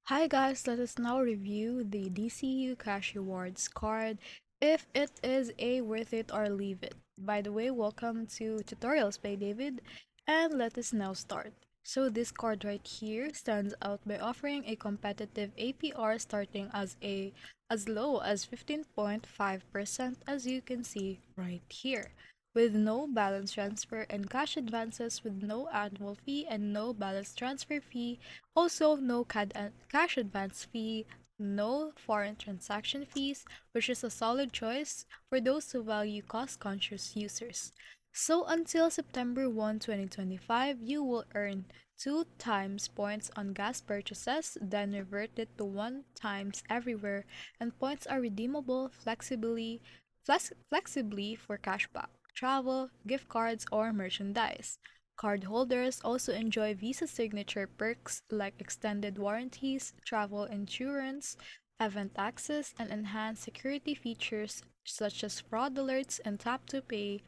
Hi guys, let us now review the DCU Cash Rewards Card, if it is a worth it or leave it. By the way, welcome to Tutorials by David, and let us now start. So this card right here stands out by offering a competitive APR starting as low as 15.5%, as you can see right here, with no balance transfer and cash advances with no annual fee and no balance transfer fee. Also, no cash advance fee, no foreign transaction fees, which is a solid choice for those who value cost conscious users. So, until September 1, 2025, you will earn 2 times points on gas purchases, then revert it to 1 times everywhere, and points are redeemable flexibly for cashback, travel, gift cards, or merchandise. Cardholders also enjoy Visa signature perks like extended warranties, travel insurance, event access, and enhanced security features such as fraud alerts and tap to pay,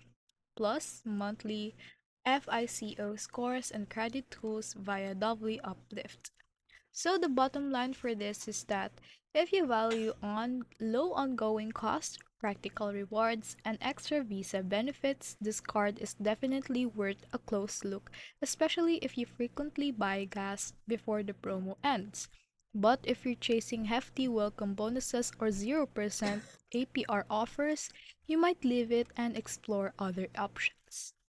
plus monthly FICO scores and credit tools via W Uplift. So the bottom line for this is that if you value on low ongoing cost, practical rewards, and extra visa benefits, this card is definitely worth a close look, especially if you frequently buy gas before the promo ends. But if you're chasing hefty welcome bonuses or 0% APR offers, you might leave it and explore other options.